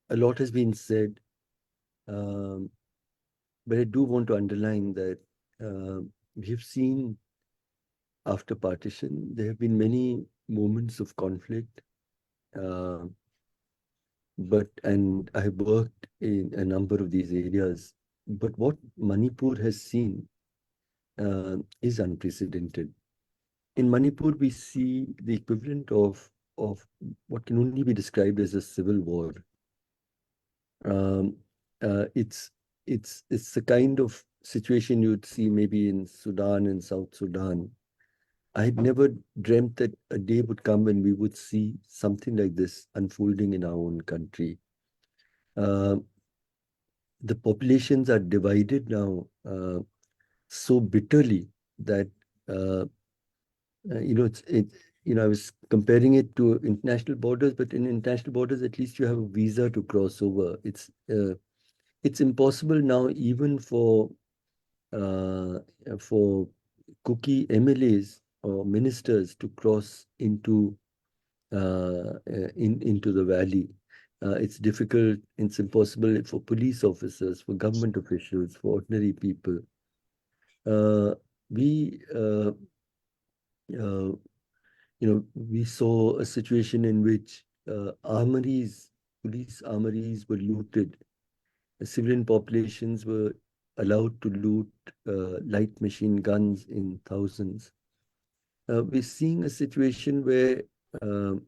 a lot has been said, um, but I do want to underline that we have seen after partition, there have been many moments of conflict, uh, and I have worked in a number of these areas. But what Manipur has seen is unprecedented. In Manipur, we see the equivalent of what can only be described as a civil war. Um, it's it's the kind of situation you'd see maybe in Sudan and South Sudan. I had never dreamt that a day would come when we would see something like this unfolding in our own country. Uh, the populations are divided now so bitterly that uh, I was comparing it to international borders, but in international borders, at least you have a visa to cross over. It's impossible now even uh, for cookie MLAs or ministers to cross into the valley. It's difficult, it's impossible for police officers, for government officials, for ordinary people. Uh, we, uh, we saw a situation in which police armories were looted. Civilian populations were allowed to loot light machine guns in thousands. We're seeing a situation where um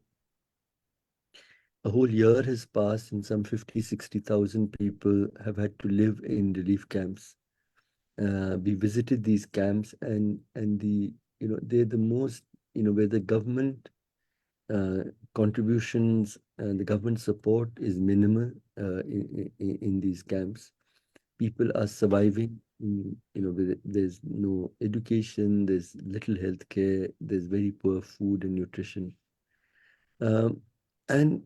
a whole year has passed and some 50, 60,000 people have had to live in relief camps. We visited these camps and they're the most, where the government uh, contributions and the government support is minimal in these camps. People are surviving. There's no education, there's little health care, there's very poor food and nutrition. Um, and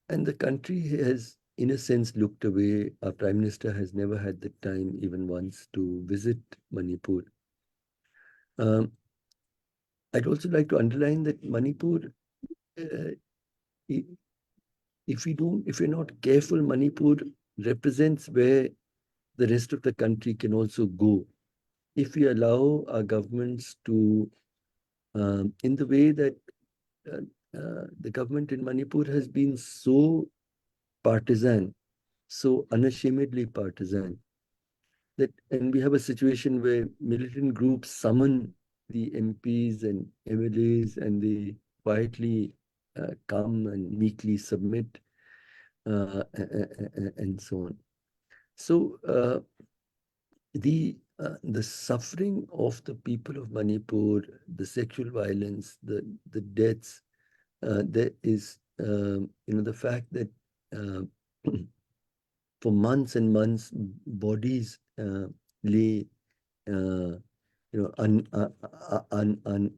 And the country has, in a sense, looked away. Our Prime Minister has never had the time, even once, to visit Manipur. Um, I'd also like to underline that Manipur, uh, if we're not careful, Manipur represents where the rest of the country can also go. If we allow our governments to, in the way that uh, the government in Manipur has been so partisan, so unashamedly partisan, and we have a situation where militant groups summon the MPs and MLAs and they quietly come and meekly submit and so on. So the suffering of the people of Manipur, the sexual violence, the deaths, there is the fact that uh, for months and months bodies lay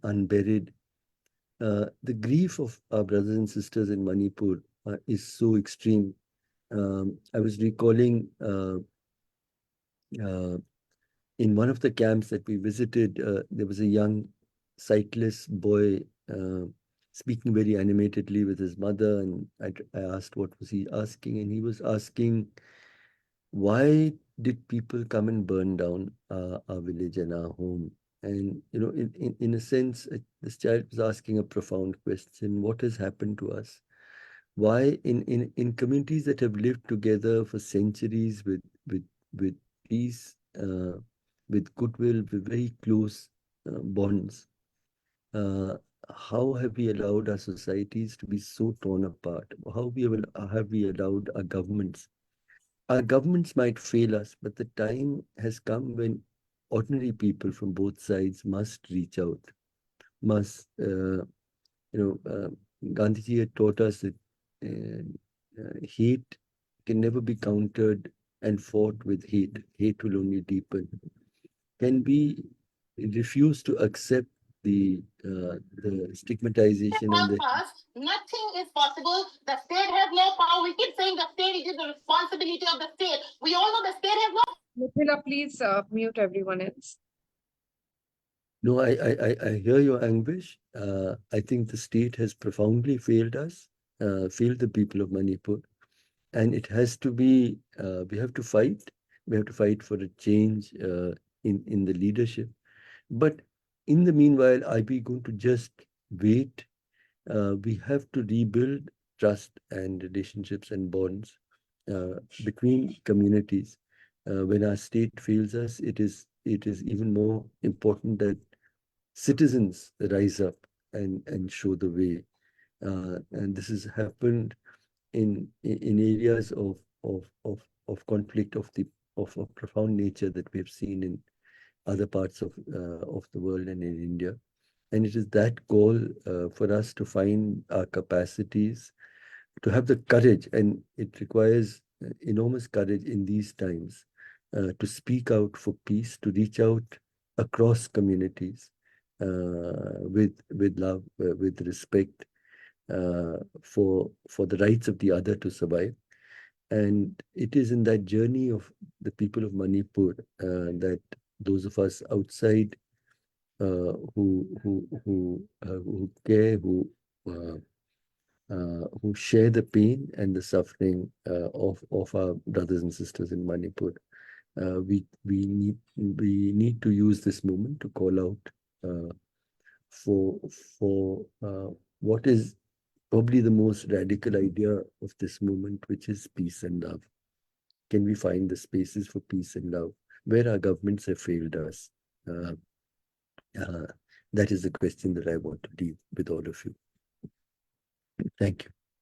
unburied. The grief of our brothers and sisters in Manipur is so extreme. I was recalling uh, in one of the camps that we visited, there was a young sightless boy speaking very animatedly with his mother, and I asked what was he asking, and he was asking, why did people come and burn down our village and our home? And in a sense, this child was asking a profound question: what has happened to us? Why in communities that have lived together for centuries with peace, with goodwill, with very close bonds, uh, how have we allowed our societies to be so torn apart? Have we allowed our governments might fail us, but the time has come when ordinary people from both sides must reach out, must, Gandhiji had taught us that hate can never be countered and fought with hate. Hate will only deepen. Can we refuse to accept the stigmatization and the us, nothing is possible. The state has no power. We keep saying the state, it is the responsibility of the state. We all know the state has no. Mithila, please mute everyone else. No, I hear your anguish. I think the state has profoundly failed us, failed the people of Manipur. and it has to be, we have to fight. We have to fight for a change in the leadership. But in the meanwhile, are we going to just wait? We have to rebuild trust and relationships and bonds between communities. When our state fails us, it is even more important that citizens rise up and show the way. And this has happened in areas of conflict of a profound nature that we have seen in other parts of the world and in India. And it is that goal for us to find our capacities, to have the courage, and it requires enormous courage in these times to speak out for peace, to reach out across communities with love, with respect for the rights of the other to survive. And it is in that journey of the people of Manipur that those of us outside who care, who share the pain and the suffering of our brothers and sisters in Manipur. We need to use this moment to call out for what is probably the most radical idea of this moment, which is peace and love. Can we find the spaces for peace and love where our governments have failed us? Uh, uh, that is the question that I want to leave with all of you. Thank you.